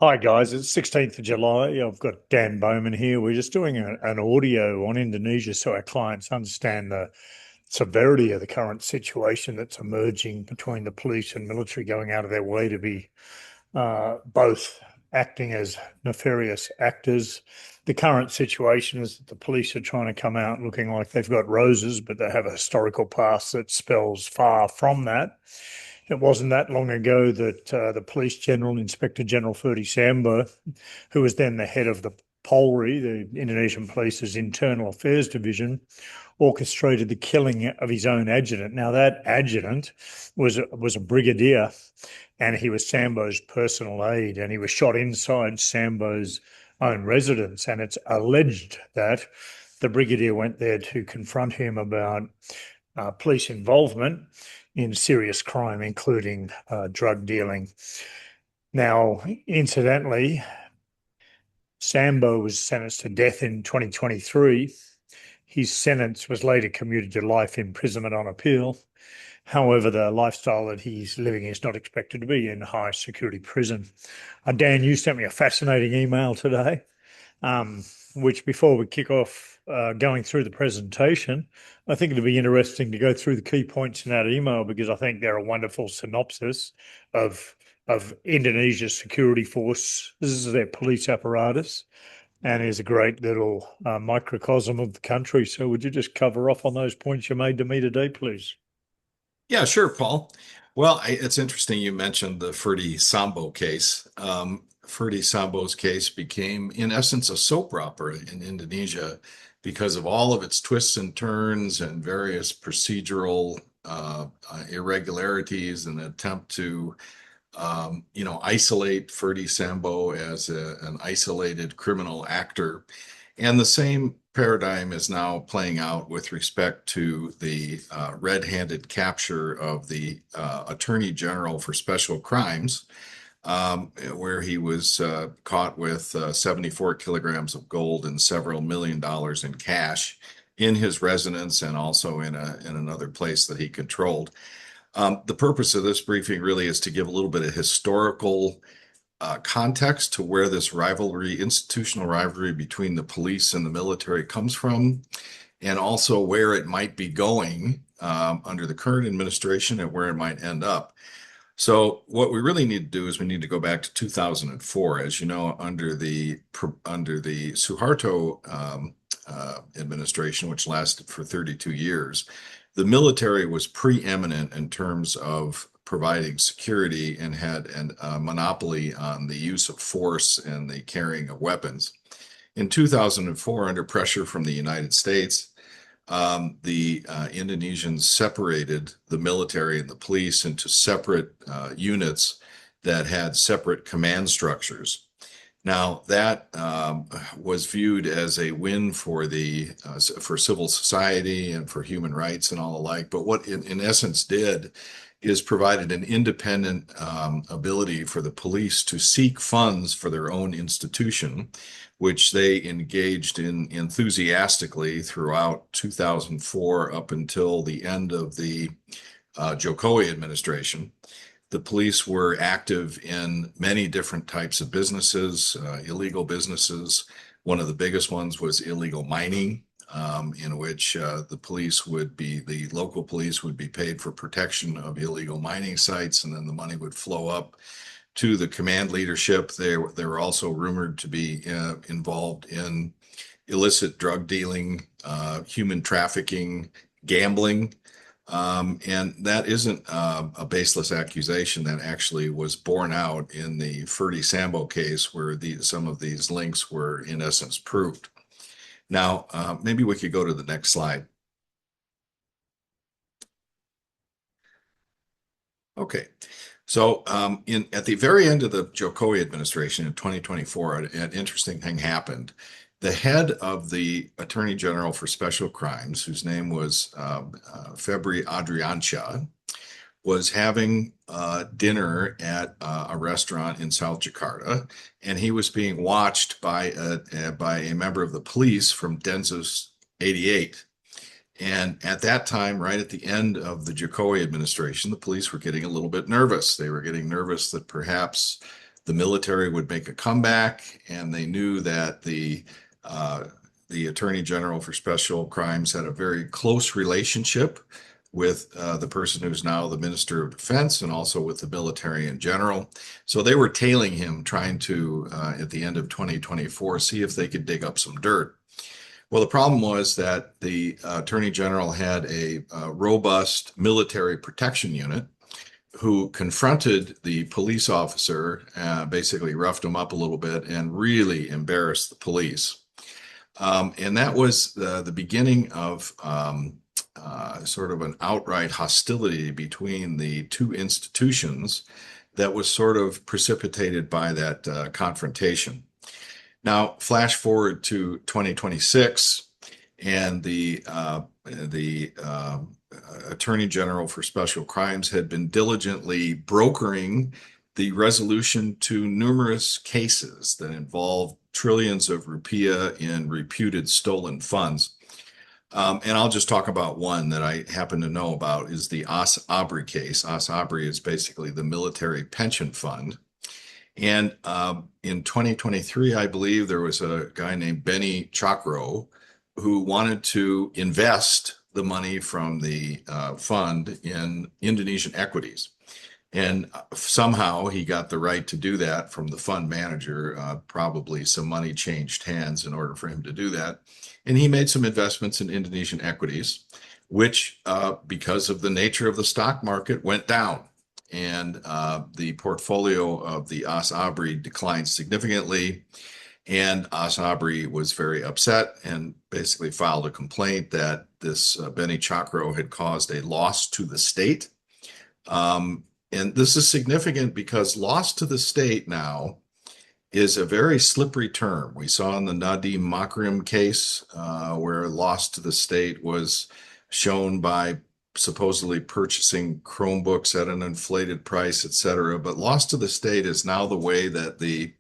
Hi guys, it's 16th of July. I've got Dan Bowman here. We're just doing an audio on Indonesia so our clients understand the severity of the current situation that's emerging between the police and military going out of their way to be both acting as nefarious actors. The current situation is that the police are trying to come out looking like they've got roses, but they have a historical past that spells far from that. It wasn't that long ago that the Police General, Inspector General Ferdi Sambo, who was then the head of the Polri, the Indonesian Police's Internal Affairs Division, orchestrated the killing of his own adjutant. Now, that adjutant was a brigadier, and he was Sambo's personal aide, and he was shot inside Sambo's own residence. And it's alleged that the brigadier went there to confront him about police involvement in serious crime, including drug dealing. Now, incidentally, Sambo was sentenced to death in 2023. His sentence was later commuted to life imprisonment on appeal. However, the lifestyle that he's living is not expected to be in high security prison. Dan, you sent me a fascinating email today, which before we kick off going through the presentation, I think it'd be interesting to go through the key points in that email because I think they're a wonderful synopsis of Indonesia's security force. This is their police apparatus and is a great little microcosm of the country. So would you just cover off on those points you made to me today, please? Yeah, sure, Paul. Well, it's interesting you mentioned the Ferdi Sambo case. Ferdi Sambo's case became, in essence, a soap opera in Indonesia because of all of its twists and turns and various procedural irregularities and attempt to, isolate Ferdi Sambo as an isolated criminal actor. And the same paradigm is now playing out with respect to the red-handed capture of the Attorney General for Special Crimes, where he was caught with 74 kilograms of gold and several $1 million in cash in his residence and also in another place that he controlled. The purpose of this briefing really is to give a little bit of historical context to where this rivalry, institutional rivalry between the police and the military comes from, and also where it might be going under the current administration and where it might end up. So what we really need to do is we need to go back to 2004. As you know, under the Suharto administration, which lasted for 32 years, the military was preeminent in terms of providing security and had a monopoly on the use of force and the carrying of weapons. In 2004, under pressure from the United States, the Indonesians separated the military and the police into separate units that had separate command structures. Now, that was viewed as a win for civil society and for human rights and all the like. But what it in essence did is provided an independent ability for the police to seek funds for their own institution, which they engaged in enthusiastically throughout 2004 up until the end of the Jokowi administration. The police were active in many different types of businesses, illegal businesses. One of the biggest ones was illegal mining, in which the local police would be paid for protection of illegal mining sites, and then the money would flow up to the command leadership. They were also rumored to be involved in illicit drug dealing, human trafficking, gambling. And that isn't a baseless accusation. That actually was borne out in the Ferdi Sambo case, where some of these links were in essence proved. Now, maybe we could go to the next slide. Okay. So at the very end of the Jokowi administration in 2024, an interesting thing happened. The head of the Attorney General for Special Crimes, whose name was Febri Adriansyah, was having dinner at a restaurant in South Jakarta, and he was being watched by a member of the police from Densus 88. And at that time, right at the end of the Jokowi administration, the police were getting a little bit nervous. They were getting nervous that perhaps the military would make a comeback, and they knew that the Attorney General for Special Crimes had a very close relationship with the person who's now the Minister of Defense and also with the military in general. So they were tailing him, trying to, at the end of 2024, see if they could dig up some dirt. Well, the problem was that the Attorney General had a robust military protection unit who confronted the police officer, basically roughed him up a little bit and really embarrassed the police. And that was the beginning of sort of an outright hostility between the two institutions that was sort of precipitated by that confrontation. Now, flash forward to 2026, and the Attorney General for Special Crimes had been diligently brokering the resolution to numerous cases that involved trillions of rupiah in reputed stolen funds. And I'll just talk about one that I happen to know about, is the As Abri case. As Abri is basically the military pension fund. And in 2023, I believe there was a guy named Benny Chakro who wanted to invest the money from the fund in Indonesian equities. And somehow he got the right to do that from the fund manager. Probably some money changed hands in order for him to do that. And he made some investments in Indonesian equities, which, because of the nature of the stock market, went down. And the portfolio of the As Abri declined significantly. And As Abri was very upset and basically filed a complaint that this Benny Chakro had caused a loss to the state. And this is significant because loss to the state now is a very slippery term. We saw in the Nadiem Makarim case where loss to the state was shown by supposedly purchasing Chromebooks at an inflated price, et cetera. But loss to the state is now the way that the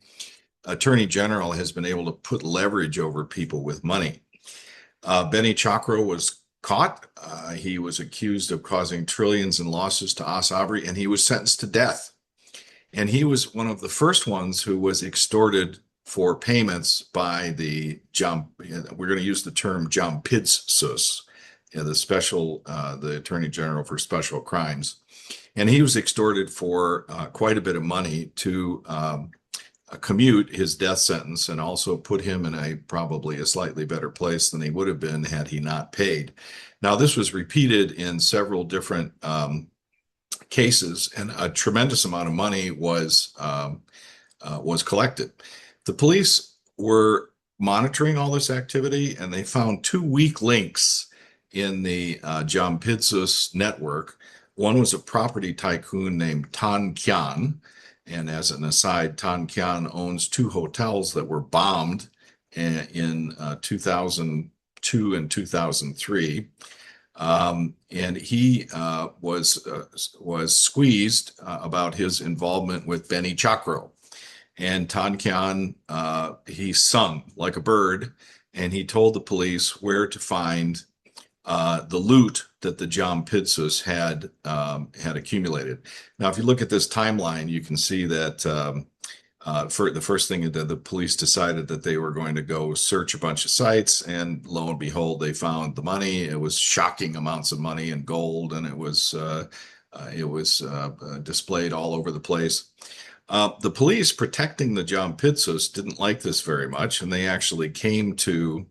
Attorney General has been able to put leverage over people with money. Benny Chakro was caught. He was accused of causing trillions in losses to As Abri, and he was sentenced to death. And he was one of the first ones who was extorted for payments by the we're going to use the term Jampidsus, the Attorney General for Special Crimes. And he was extorted for quite a bit of money to commute his death sentence and also put him in probably a slightly better place than he would have been had he not paid. Now, this was repeated in several different cases, and a tremendous amount of money was collected. The police were monitoring all this activity, and they found two weak links in the Jampidsus network. One was a property tycoon named Tan Kian. And as an aside, Tan Kian owns two hotels that were bombed in 2002 and 2003. And he was squeezed about his involvement with Benny Chakro. And Tan Kian, he sung like a bird, and he told the police where to find the loot that the Jampidsus had accumulated. Now, if you look at this timeline, you can see that for the first thing that the police decided that they were going to go search a bunch of sites, and lo and behold, they found the money. It was shocking amounts of money in gold, and it was displayed all over the place. The police protecting the Jampidsus didn't like this very much, and they actually came to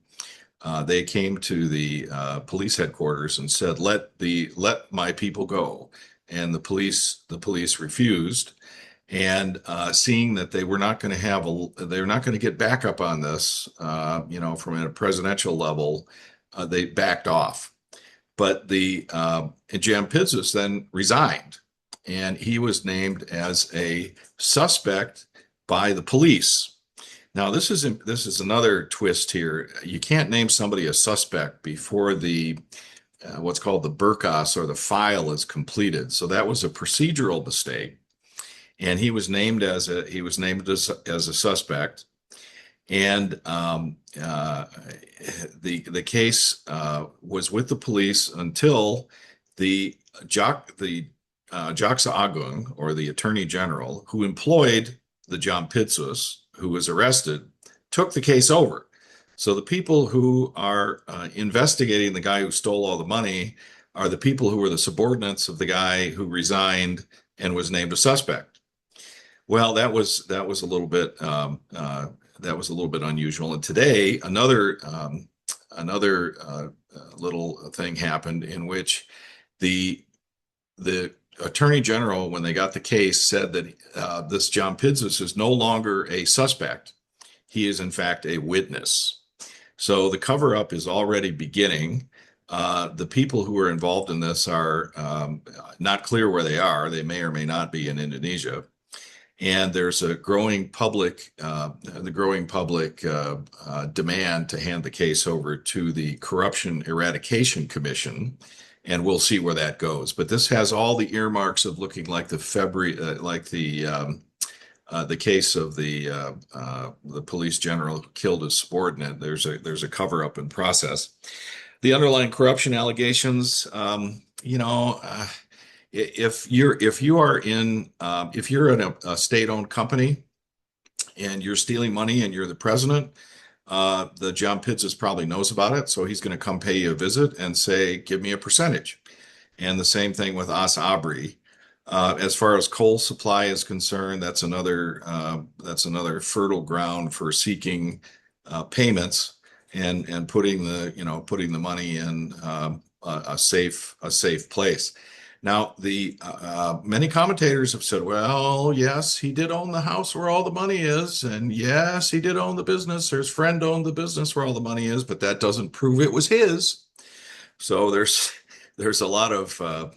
the police headquarters and said, let my people go. And the police refused. And seeing that they were not going to get backup on this, from a presidential level, they backed off. But the Jampidsus then resigned, and he was named as a suspect by the police. Now, this is another twist here. You can't name somebody a suspect before the what's called the berkas, or the file, is completed. So that was a procedural mistake, and he was named as a suspect. And the case was with the police until the Jaksa Agung, or the Attorney General, who employed the Jampidsus, who was arrested, took the case over. So the people who are investigating the guy who stole all the money are the people who were the subordinates of the guy who resigned and was named a suspect. Well, that was a little bit unusual. And today, another little thing happened in which the Attorney General, when they got the case, said that this Jampidsus is no longer a suspect. He is, in fact, a witness. So the cover-up is already beginning. The people who are involved in this are not clear where they are. They may or may not be in Indonesia. And there's a growing public demand to hand the case over to the Corruption Eradication Commission, and we'll see where that goes. But this has all the earmarks of looking like the case of the police general who killed his subordinate. There's a cover up in process. The underlying corruption allegations, if you're in a state-owned company and you're stealing money and you're the president, the Jampidsus probably knows about it, so he's going to come pay you a visit and say, "Give me a percentage." And the same thing with As Abri. As far as coal supply is concerned, that's another fertile ground for seeking payments and putting the money in a safe place. Now, the many commentators have said, well, yes, he did own the house where all the money is, and yes, he did own the business. His friend owned the business where all the money is, but that doesn't prove it was his. So there's a lot of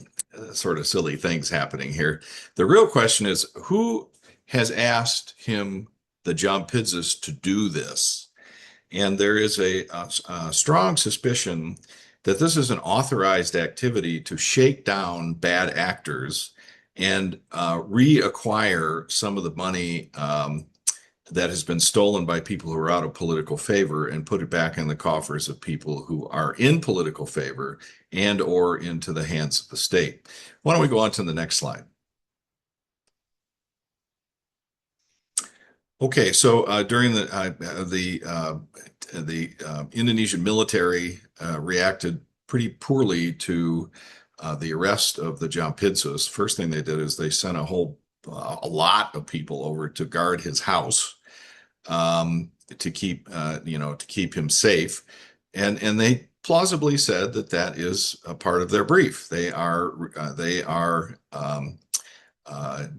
sort of silly things happening here. The real question is, who has asked him, the Jampidsus, to do this? And there is a strong suspicion that this is an authorized activity to shake down bad actors and reacquire some of the money that has been stolen by people who are out of political favor and put it back in the coffers of people who are in political favor and or into the hands of the state. Why don't we go on to the next slide? Okay, so during the Indonesian military reacted pretty poorly to the arrest of the Jampidsus. First thing they did is they sent a lot of people over to guard his house to keep him safe, and they plausibly said that is a part of their brief. They are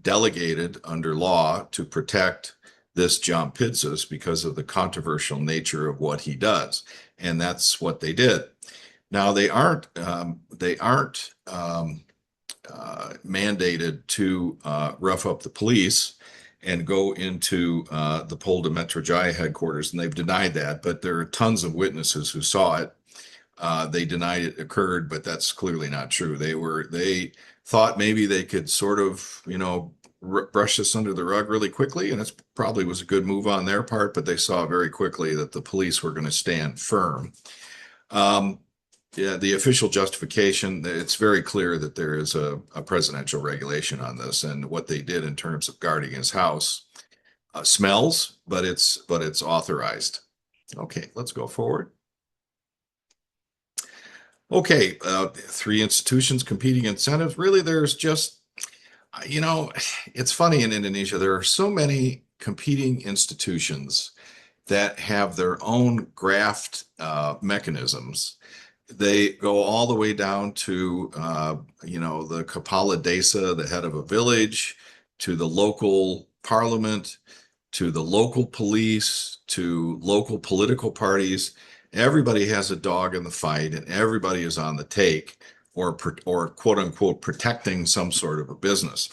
delegated under law to protect this Jampidsus because of the controversial nature of what he does, and that's what they did. Now they aren't mandated to rough up the police and go into the Polda Metro Jaya headquarters, and they've denied that. But there are tons of witnesses who saw it. They denied it occurred, but that's clearly not true. They thought maybe they could sort of brush this under the rug really quickly, and it probably was a good move on their part, but they saw very quickly that the police were going to stand firm. Yeah, the official justification, it's very clear that there is a presidential regulation on this, and what they did in terms of guarding his house smells, but it's authorized. Okay, let's go forward. Okay, 3 institutions, competing incentives. Really, there's just, it's funny in Indonesia, there are so many competing institutions that have their own graft mechanisms. They go all the way down to, the Kepala Desa, the head of a village, to the local parliament, to the local police, to local political parties. Everybody has a dog in the fight, and everybody is on the take, or quote unquote protecting some sort of a business.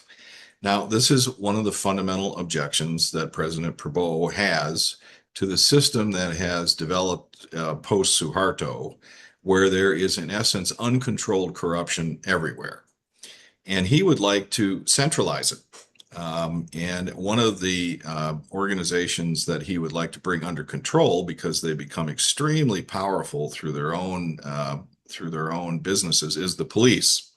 Now, this is one of the fundamental objections that President Prabowo has to the system that has developed post-Suharto, where there is, in essence, uncontrolled corruption everywhere. And he would like to centralize it. And one of the organizations that he would like to bring under control, because they become extremely powerful through their own businesses, is the police.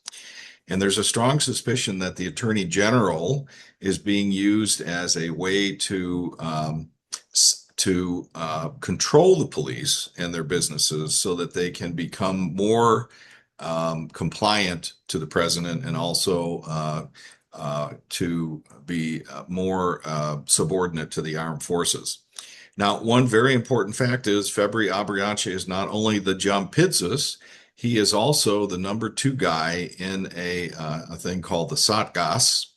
And there's a strong suspicion that the Attorney General is being used as a way to control the police and their businesses so that they can become more compliant to the president and also to be more subordinate to the armed forces. Now, one very important fact is Febri Abrianche is not only the Jampidsus, he is also the number 2 guy in a thing called the Satgas,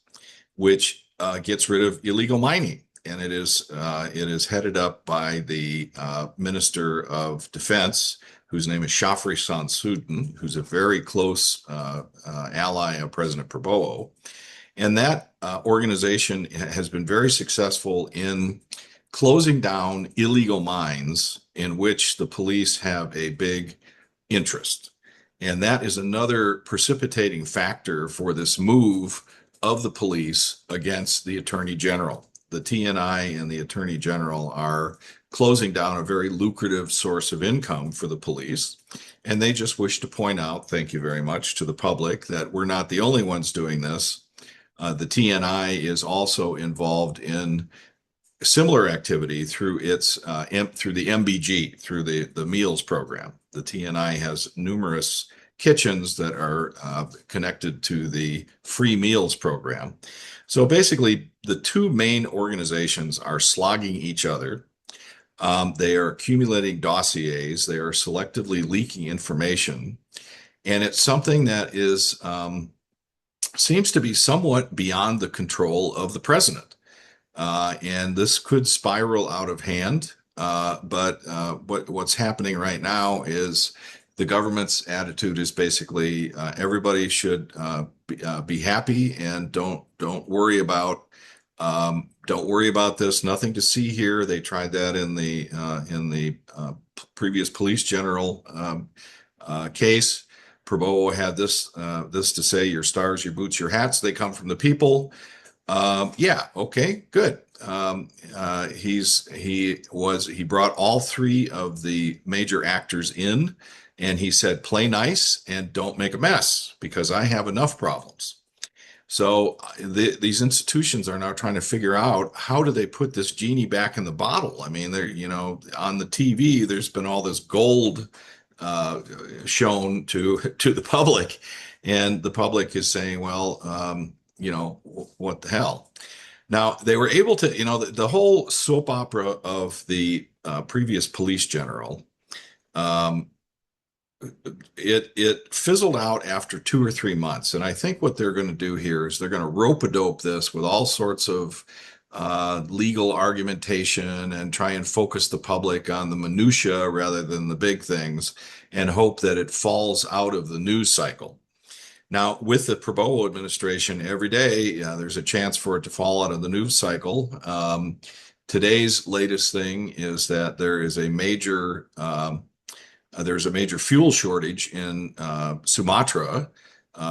which gets rid of illegal mining. And it is headed up by the Minister of Defense, whose name is Shafri Sansuden, who's a very close ally of President Prabowo. And that organization has been very successful in closing down illegal mines in which the police have a big interest. And that is another precipitating factor for this move of the police against the Attorney General. The TNI and the Attorney General are closing down a very lucrative source of income for the police. And they just wish to point out, thank you very much, to the public that we're not the only ones doing this. The TNI is also involved in similar activity through its through the MBG, through the meals program. The TNI has numerous kitchens that are connected to the free meals program. So basically, the two main organizations are slogging each other. They are accumulating dossiers. They are selectively leaking information. And it's something that is seems to be somewhat beyond the control of the president. And this could spiral out of hand. But what's happening right now is the government's attitude is basically everybody should be happy and don't worry about this. Nothing to see here. They tried that in the previous police general case. Prabowo had this to say: your stars, your boots, your hats, they come from the people. Yeah, okay, good. He brought all three of the major actors in, and he said, play nice and don't make a mess because I have enough problems. So these institutions are now trying to figure out how do they put this genie back in the bottle. I mean, they're, on the TV, there's been all this gold shown to the public, and the public is saying, well, what the hell? Now, they were able to, the whole soap opera of the previous police general, it fizzled out after 2 or 3 months. And I think what they're going to do here is they're going to rope-a-dope this with all sorts of legal argumentation and try and focus the public on the minutia rather than the big things and hope that it falls out of the news cycle. Now, with the Prabowo administration, every day there's a chance for it to fall out of the news cycle. Today's latest thing is that there's a major fuel shortage in Sumatra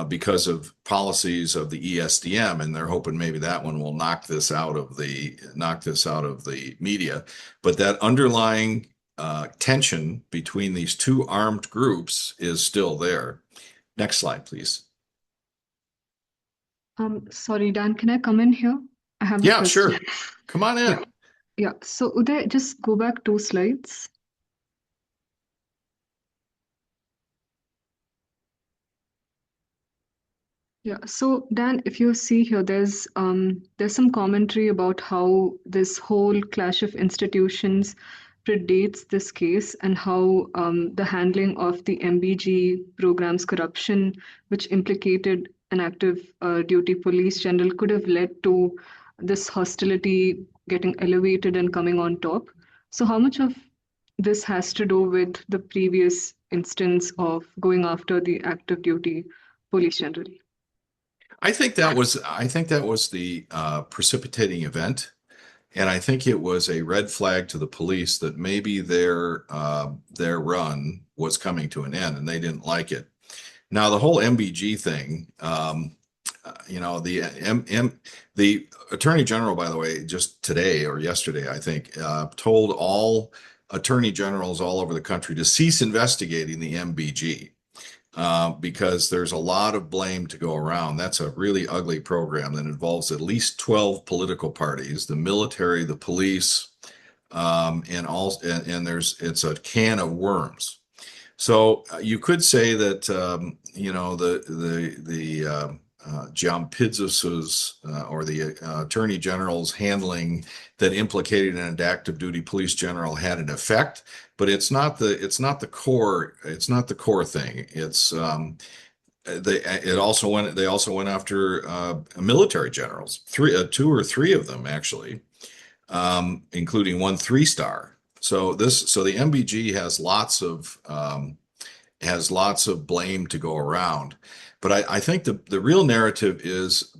because of policies of the ESDM, and they're hoping maybe that one will knock this out of the media. But that underlying tension between these two armed groups is still there. Next slide, please. Sorry, Dan, can I come in here? I have a Yeah, question. sure. Come on in. Yeah. So Uday, just go back 2 slides. Yeah. So Dan, if you see here, there's some commentary about how this whole clash of institutions predates this case and how the handling of the MBG program's corruption, which implicated an active duty police general, could have led to this hostility getting elevated and coming on top. So how much of this has to do with the previous instance of going after the active duty police general? I think that was the precipitating event. And I think it was a red flag to the police that maybe their run was coming to an end and they didn't like it. Now, the whole MBG thing, the Attorney General, by the way, just today or yesterday, I think, told all attorney generals all over the country to cease investigating the MBG because there's a lot of blame to go around. That's a really ugly program that involves at least 12 political parties, the military, the police, and it's a can of worms. So you could say that Jampidsus or the Attorney General's handling that implicated an active duty police general had an effect, but it's not the core thing. They also went after military generals, two or three of them actually, including one 3-star. So the MBG has lots of blame to go around. But I think the real narrative is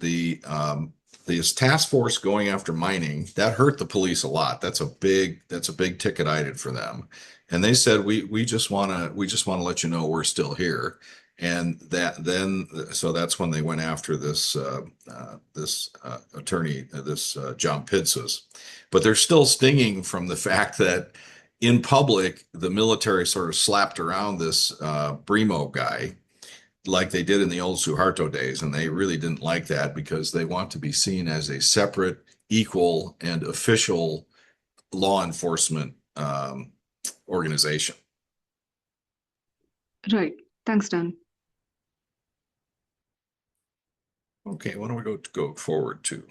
this task force going after mining that hurt the police a lot. That's a big ticket item for them. And they said we just want to let you know we're still here. And so that's when they went after this attorney, Jampidsus. But they're still stinging from the fact that in public, the military sort of slapped around this Brimo guy like they did in the old Suharto days. And they really didn't like that because they want to be seen as a separate, equal, and official law enforcement organization. Right. Thanks, Dan. Okay, why don't we go forward to?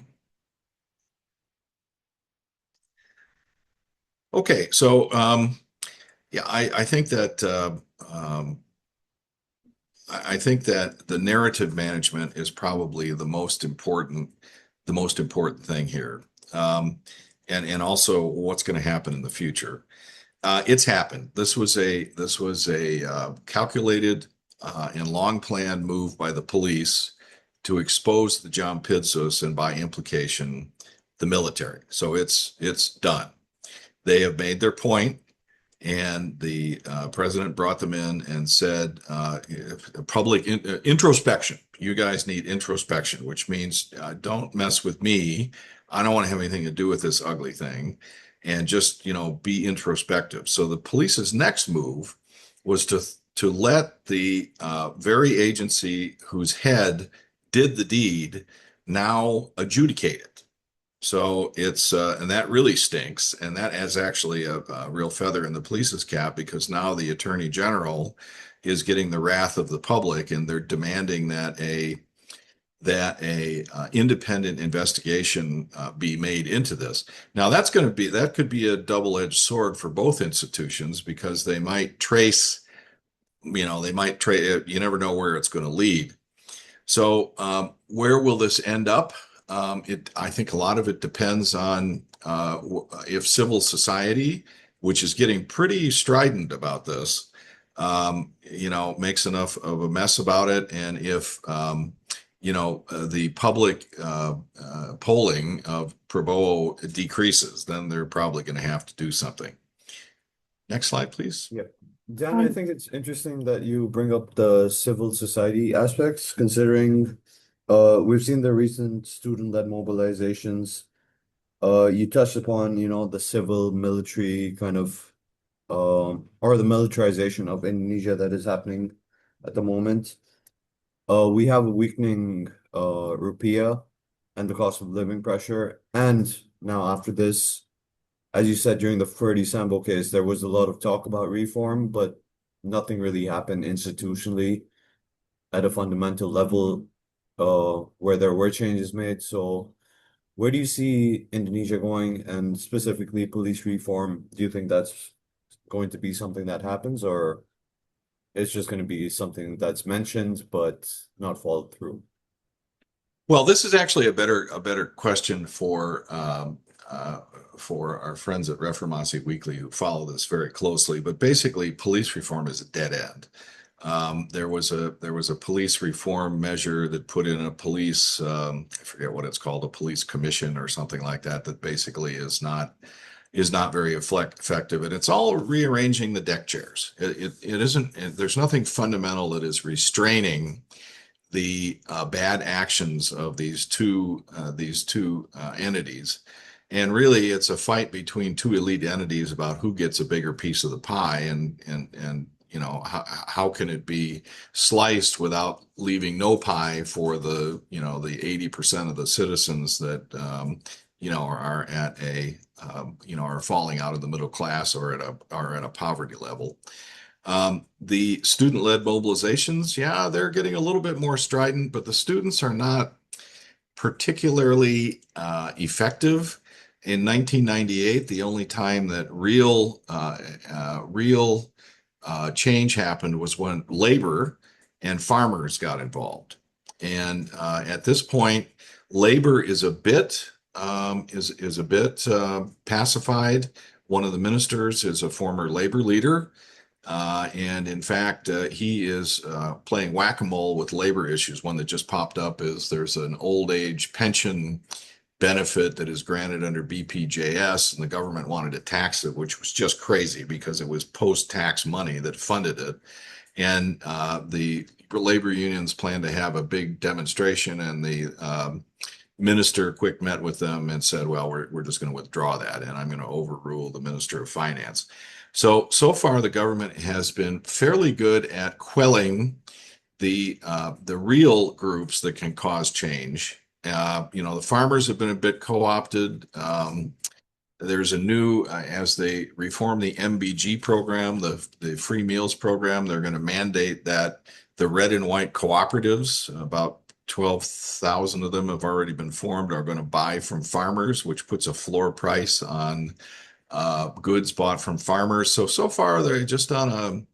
Okay, so yeah, I think that the narrative management is probably the most important thing here, and also what's going to happen in the future. It's happened. This was a calculated and long planned move by the police to expose the Jampidsus and by implication the military. So it's done. They have made their point, and the president brought them in and said, public introspection. You guys need introspection, which means don't mess with me. I don't want to have anything to do with this ugly thing, and just be introspective. So the police's next move was to let the very agency whose head did the deed now adjudicate it. So it's and that really stinks, and that is actually a real feather in the police's cap, because now the attorney general is getting the wrath of the public, and they're demanding that a independent investigation be made into this. Now that could be a double-edged sword for both institutions, because they might trace, you never know where it's going to lead. So where will this end up? I think a lot of it depends on if civil society, which is getting pretty strident about this, makes enough of a mess about it, and if the public polling of Prabowo decreases, then they're probably going to have to do something. Next slide, please. Yeah. Dan, I think it's interesting that you bring up the civil society aspects, considering we've seen the recent student-led mobilizations. You touched upon, the civil military kind of, or the militarization of Indonesia that is happening at the moment. We have a weakening rupiah and the cost of living pressure. And now after this, as you said, during the Ferdi Sambo case, there was a lot of talk about reform, but nothing really happened institutionally at a fundamental level where there were changes made. So where do you see Indonesia going, and specifically police reform? Do you think that's going to be something that happens, or it's just going to be something that's mentioned but not followed through? Well, this is actually a better question for our friends at Reformasi Weekly, who follow this very closely. But basically, police reform is a dead end. There was a police reform measure that put in a police, I forget what it's called, a police commission or something like that, that basically is not very effective, and it's all rearranging the deck chairs. It isn't. There's nothing fundamental that is restraining the bad actions of these two entities. And really, it's a fight between two elite entities about who gets a bigger piece of the pie. And how can it be sliced without leaving no pie for the 80% of the citizens that are at are falling out of the middle class or at a poverty level. The student-led mobilizations, yeah, they're getting a little bit more strident, but the students are not particularly effective. In 1998, the only time that real change happened was when labor and farmers got involved. And at this point, labor is a bit pacified. One of the ministers is a former labor leader. And in fact, he is playing whack-a-mole with labor issues. One that just popped up is there's an old age pension benefit that is granted under BPJS, and the government wanted to tax it, which was just crazy because it was post-tax money that funded it. And the labor unions planned to have a big demonstration, and the minister quick met with them and said, well, we're just going to withdraw that, and I'm going to overrule the Minister of Finance. So far, the government has been fairly good at quelling the real groups that can cause change. The farmers have been a bit co-opted. There's a new, as they reform the MBG program, the free meals program, they're going to mandate that the red and white cooperatives, about 12,000 of them have already been formed, are going to buy from farmers, which puts a floor price on goods bought from farmers. So far, they're just on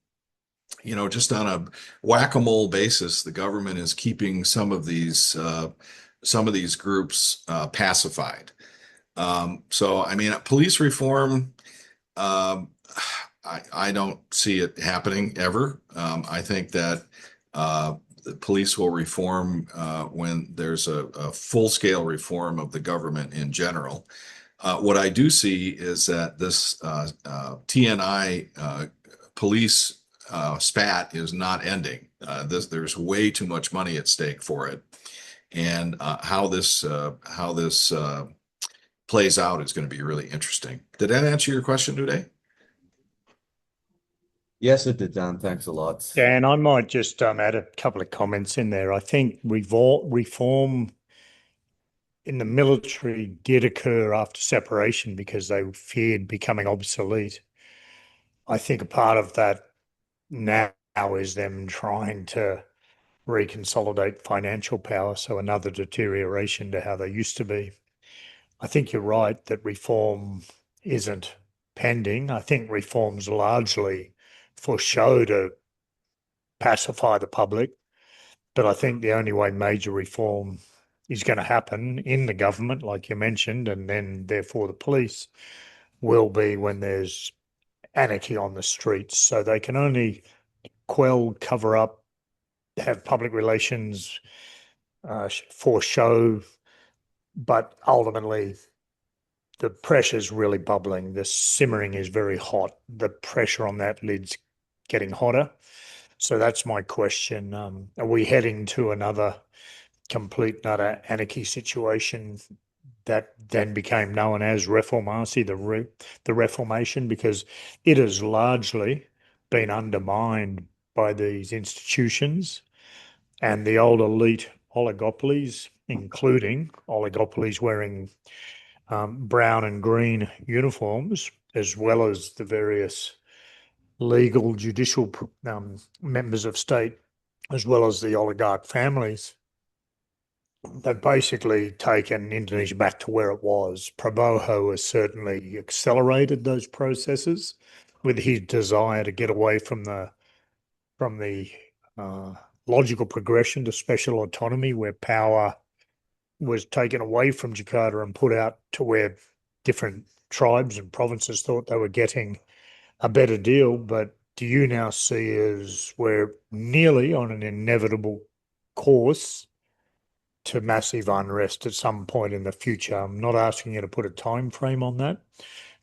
a whack-a-mole basis. The government is keeping some of these groups pacified. I mean, police reform, I don't see it happening ever. I think that the police will reform when there's a full-scale reform of the government in general. What I do see is that this TNI police spat is not ending. There's way too much money at stake for it, and how this plays out is going to be really interesting. Did that answer your question today? Yes, it did, Dan. Thanks a lot. Dan, I might just add a couple of comments in there. I think reform in the military did occur after separation because they feared becoming obsolete. I think a part of that now is them trying to reconsolidate financial power, so another deterioration to how they used to be. I think you're right that reform isn't pending. I think reform's largely for show to pacify the public, but I think the only way major reform is going to happen in the government, like you mentioned, and then therefore the police, will be when there's anarchy on the streets. So they can only quell, cover up, have public relations for show, but ultimately the pressure's really bubbling. The simmering is very hot. The pressure on that lid's getting hotter. So that's my question. Are we heading to another complete nutter anarchy situation that then became known as Reformasi, the Reformation, because it has largely been undermined by these institutions and the old elite oligopolies, including oligopolies wearing brown and green uniforms, as well as the various legal, judicial members of state, as well as the oligarch families. They've basically taken Indonesia back to where it was. Prabowo has certainly accelerated those processes with his desire to get away from the logical progression to special autonomy, where power was taken away from Jakarta and put out to where different tribes and provinces thought they were getting a better deal. But do you now see as we're nearly on an inevitable course to massive unrest at some point in the future? I'm not asking you to put a time frame on that,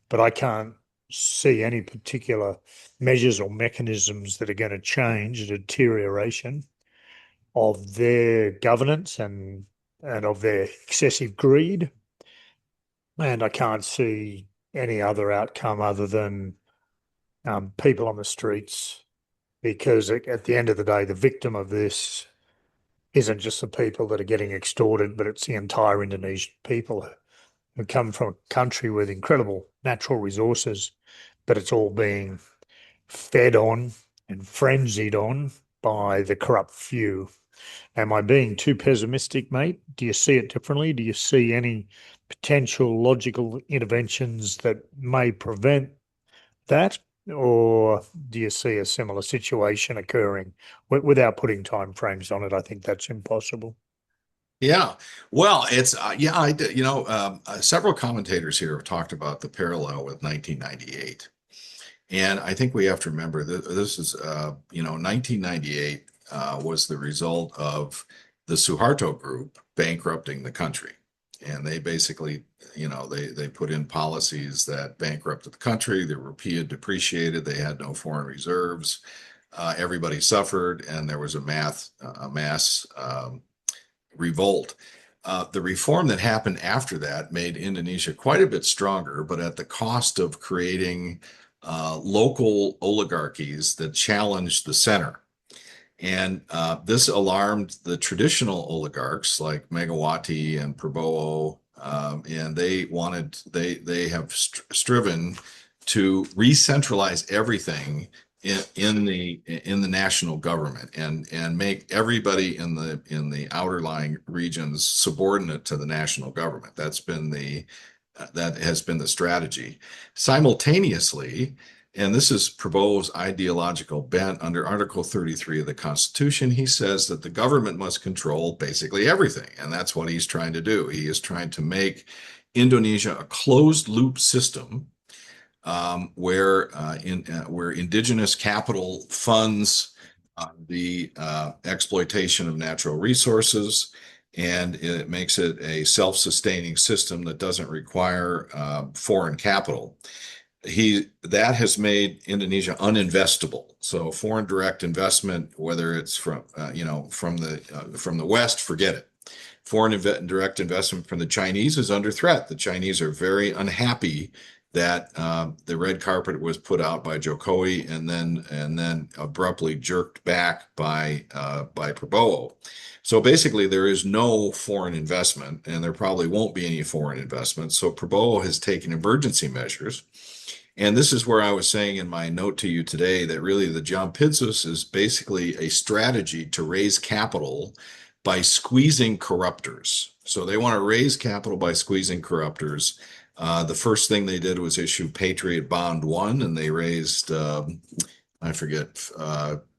but I can't see any particular measures or mechanisms that are going to change the deterioration of their governance and of their excessive greed. And I can't see any other outcome other than people on the streets because at the end of the day, the victim of this isn't just the people that are getting extorted, but it's the entire Indonesian people who come from a country with incredible natural resources, but it's all being fed on and frenzied on by the corrupt few. Am I being too pessimistic, mate? Do you see it differently? Do you see any potential logical interventions that may prevent that? Or do you see a similar situation occurring without putting time frames on it? I think that's impossible. Yeah, well, it's yeah, I did, several commentators here have talked about the parallel with 1998. And I think we have to remember that this is, 1998 was the result of the Suharto Group bankrupting the country. And they basically, they put in policies that bankrupted the country. The rupiah depreciated. They had no foreign reserves. Everybody suffered, and there was a mass revolt. The reform that happened after that made Indonesia quite a bit stronger, but at the cost of creating local oligarchies that challenged the center. And this alarmed the traditional oligarchs like Megawati and Prabowo, and they have striven to re-centralize everything in the national government and make everybody in the outerlying regions subordinate to the national government. That has been the strategy. Simultaneously, and this is Prabowo's ideological bent under Article 33 of the Constitution, he says that the government must control basically everything, and that's what he's trying to do. He is trying to make Indonesia a closed loop system where indigenous capital funds the exploitation of natural resources, and it makes it a self-sustaining system that doesn't require foreign capital. That has made Indonesia uninvestable. So foreign direct investment, whether it's from the West, forget it. Foreign direct investment from the Chinese is under threat. The Chinese are very unhappy that the red carpet was put out by Jokowi and then abruptly jerked back by Prabowo. So basically, there is no foreign investment, and there probably won't be any foreign investment. So Prabowo has taken emergency measures. And this is where I was saying in my note to you today that really the Jampidsus is basically a strategy to raise capital by squeezing corruptors. So they want to raise capital by squeezing corruptors. The first thing they did was issue Patriot Bond 1, and they raised, I forget,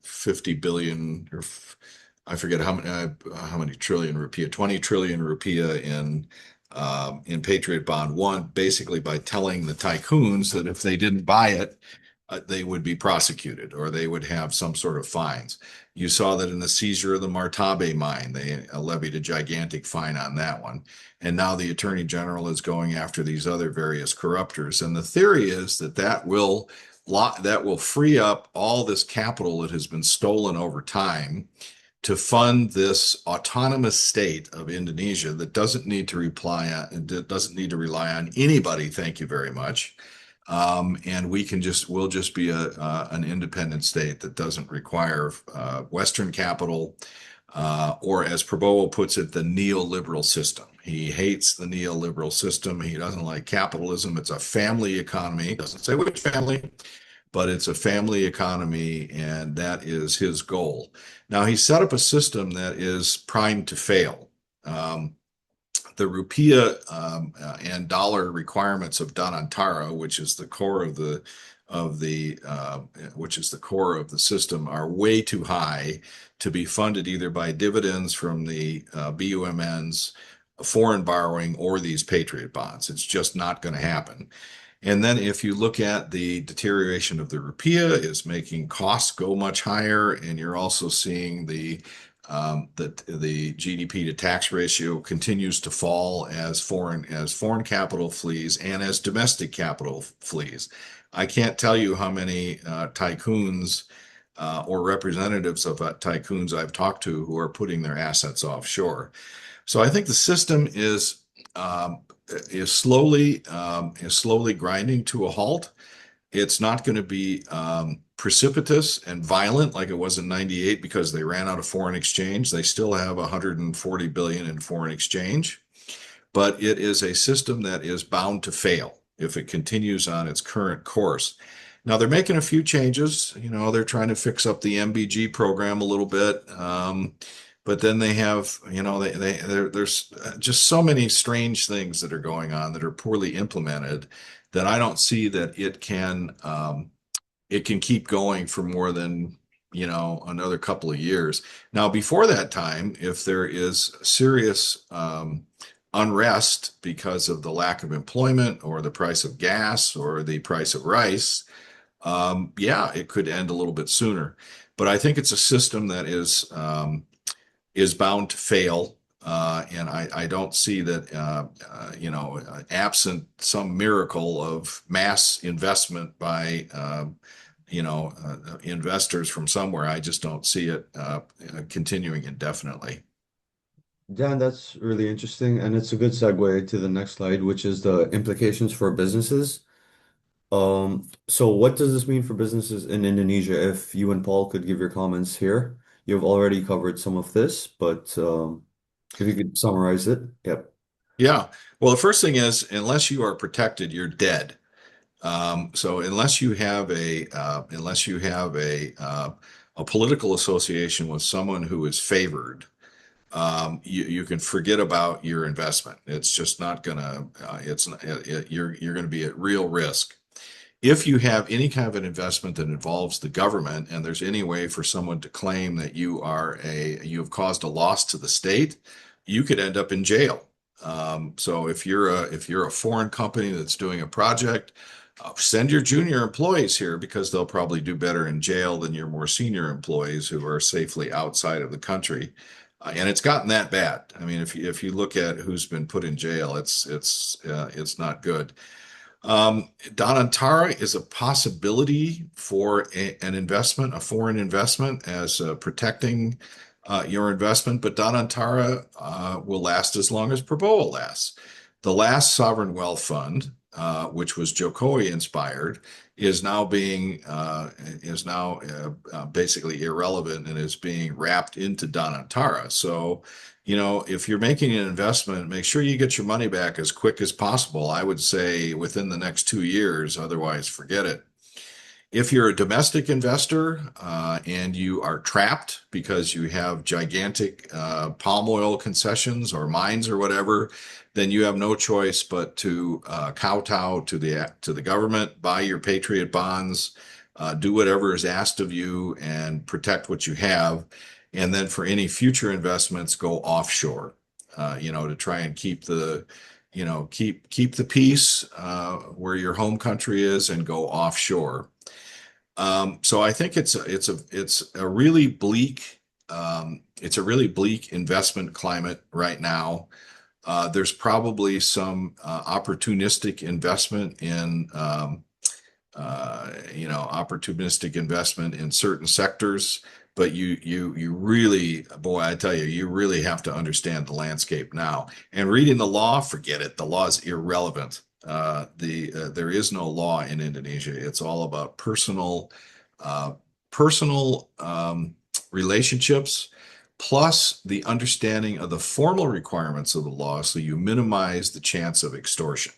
50 billion, or I forget how many trillion rupiah, 20 trillion rupiah in Patriot Bond 1, basically by telling the tycoons that if they didn't buy it, they would be prosecuted or they would have some sort of fines. You saw that in the seizure of the Martabe mine, they levied a gigantic fine on that one. And now the Attorney General is going after these other various corruptors. And the theory is that will free up all this capital that has been stolen over time to fund this autonomous state of Indonesia that doesn't need to rely on anybody. Thank you very much. And we'll just be an independent state that doesn't require Western capital, or as Prabowo puts it, the neoliberal system. He hates the neoliberal system. He doesn't like capitalism. It's a family economy. He doesn't say which family, but it's a family economy, and that is his goal. Now, he set up a system that is primed to fail. The rupiah and dollar requirements of Danantara, which is the core of the system, are way too high to be funded either by dividends from the BUMNs, foreign borrowing, or these Patriot bonds. It's just not going to happen. And then if you look at the deterioration of the rupiah, is making costs go much higher, and you're also seeing the GDP to tax ratio continues to fall as foreign capital flees and as domestic capital flees. I can't tell you how many tycoons or representatives of tycoons I've talked to who are putting their assets offshore. So I think the system is slowly grinding to a halt. It's not going to be precipitous and violent like it was in 98 because they ran out of foreign exchange. They still have 140 billion in foreign exchange, but it is a system that is bound to fail if it continues on its current course. Now they're making a few changes. They're trying to fix up the MBG program a little bit. But then they have, there's just so many strange things that are going on that are poorly implemented that I don't see that it can keep going for more than, another couple of years. Now, before that time, if there is serious unrest because of the lack of employment or the price of gas or the price of rice, it could end a little bit sooner. But I think it's a system that is bound to fail. And I don't see that, absent some miracle of mass investment by, investors from somewhere, I just don't see it continuing indefinitely. Dan, that's really interesting, and it's a good segue to the next slide, which is the implications for businesses. So what does this mean for businesses in Indonesia? If you and Paul could give your comments here. You've already covered some of this, but if you could summarize it. Yep. Yeah. Well, the first thing is, unless you are protected, you're dead. So unless you have a political association with someone who is favored, you can forget about your investment. It's just not gonna. You're going to be at real risk. If you have any kind of an investment that involves the government, and there's any way for someone to claim that you have caused a loss to the state, you could end up in jail. So if you're a foreign company that's doing a project, send your junior employees here because they'll probably do better in jail than your more senior employees who are safely outside of the country. And it's gotten that bad. I mean, if you look at who's been put in jail, it's not good. Donantara is a possibility for an investment, a foreign investment, as protecting your investment, but Donantara will last as long as Prabowo lasts. The last sovereign wealth fund, which was Jokowi inspired, is now basically irrelevant and is being wrapped into Donantara. So, if you're making an investment, make sure you get your money back as quick as possible. I would say within the next 2 years, otherwise forget it. If you're a domestic investor and you are trapped because you have gigantic palm oil concessions or mines or whatever, then you have no choice but to kowtow to the government, buy your Patriot bonds, do whatever is asked of you, and protect what you have. And then for any future investments, go offshore, to try and keep the peace where your home country is, and go offshore. So I think it's a really bleak investment climate right now. There's probably some opportunistic investment in certain sectors, but you really, boy, I tell you, you really have to understand the landscape now. And reading the law, forget it. The law is irrelevant. There is no law in Indonesia. It's all about personal relationships, plus the understanding of the formal requirements of the law, so you minimize the chance of extortion.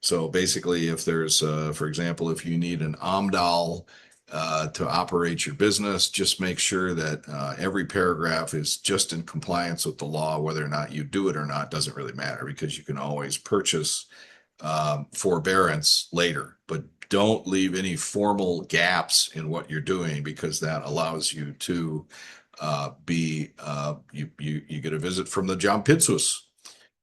So basically, if there's, for example, if you need an AMDAL to operate your business, just make sure that every paragraph is just in compliance with the law. Whether or not you do it or not doesn't really matter, because you can always purchase forbearance later. But don't leave any formal gaps in what you're doing, because that allows you to you get a visit from the Jampidsus,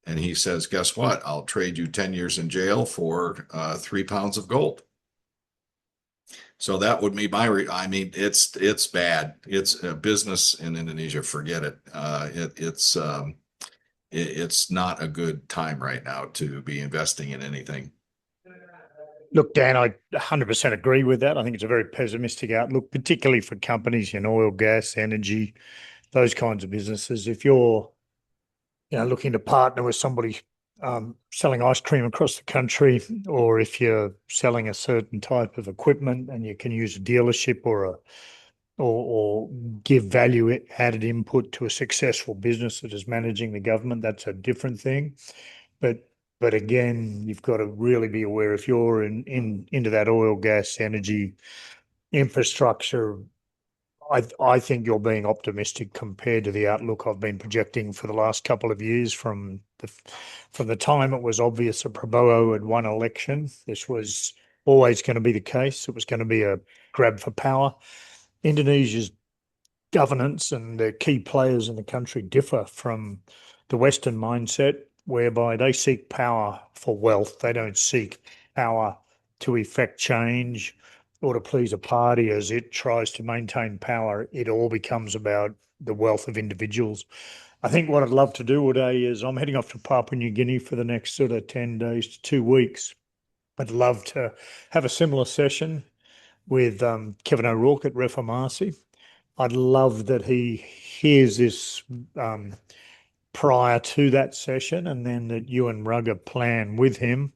and he says, guess what? I'll trade you 10 years in jail for 3 pounds of gold. So that would be I mean, it's bad. It's a business in Indonesia. Forget it. It's not a good time right now to be investing in anything. Look, Dan, I 100% agree with that. I think it's a very pessimistic outlook, particularly for companies in oil, gas, energy, those kinds of businesses. If you're, looking to partner with somebody selling ice cream across the country, or if you're selling a certain type of equipment and you can use a dealership or give value added input to a successful business that is managing the government, that's a different thing. But again, you've got to really be aware if you're into that oil, gas, energy infrastructure. I think you're being optimistic compared to the outlook I've been projecting for the last couple of years from the time it was obvious that Prabowo had won election. This was always going to be the case. It was going to be a grab for power. Indonesia's governance and the key players in the country differ from the Western mindset, whereby they seek power for wealth. They don't seek power to effect change or to please a party as it tries to maintain power. It all becomes about the wealth of individuals. I think what I'd love to do today is I'm heading off to Papua New Guinea for the next sort of 10 days to 2 weeks. I'd love to have a similar session with Kevin O'Rourke at Reformasi. I'd love that he hears this prior to that session, and then that you and Rugger plan with him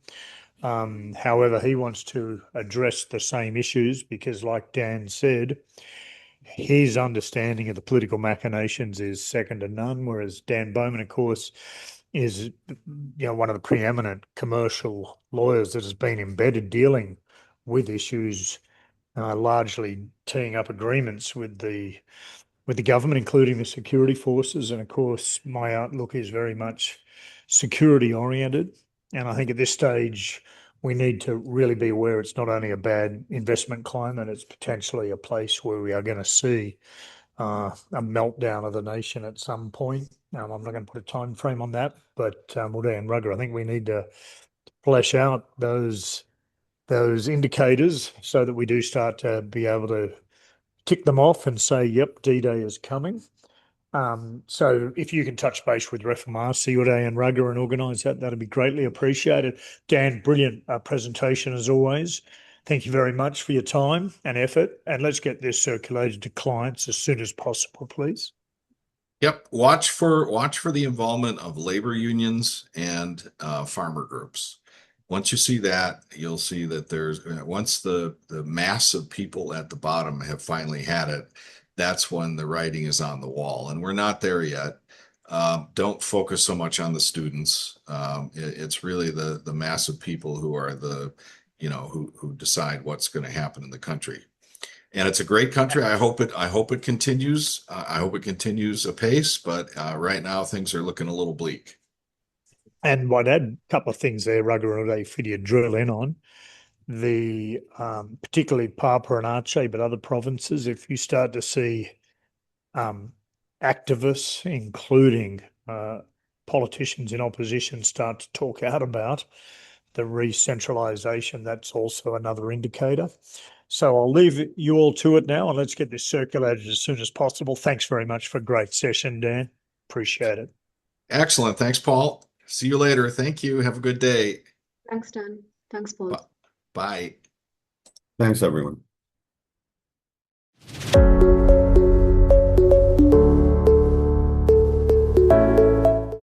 however he wants to address the same issues, because like Dan said, his understanding of the political machinations is second to none, whereas Dan Bowman, of course, is one of the preeminent commercial lawyers that has been embedded dealing with issues, largely teeing up agreements with the government, including the security forces. And of course, my outlook is very much security oriented. And I think at this stage, we need to really be aware it's not only a bad investment climate, it's potentially a place where we are going to see a meltdown of the nation at some point. I'm not going to put a time frame on that, but Dan Rugger, I think we need to flesh out those indicators so that we do start to be able to tick them off and say, yep, D-Day is coming. So if you can touch base with Reformasi or Dan Rugger and organise that, that'd be greatly appreciated. Dan, brilliant presentation as always. Thank you very much for your time and effort, and let's get this circulated to clients as soon as possible, please. Yep. Watch for the involvement of labor unions and farmer groups. Once you see that, you'll see that once the mass of people at the bottom have finally had it, that's when the writing is on the wall. And we're not there yet. Don't focus so much on the students. It's really the mass of people who are who decide what's going to happen in the country. And it's a great country. I hope it continues. I hope it continues apace, but right now things are looking a little bleak. And I'd add a couple of things there, Rugger, for you to drill in on. The particularly Papua and Aceh, but other provinces, if you start to see activists, including politicians in opposition, start to talk out about the re-centralisation, that's also another indicator. So I'll leave you all to it now, and let's get this circulated as soon as possible. Thanks very much for a great session, Dan. Appreciate it. Excellent. Thanks, Paul. See you later. Thank you. Have a good day. Thanks, Dan. Thanks, Paul. Bye. Thanks, everyone.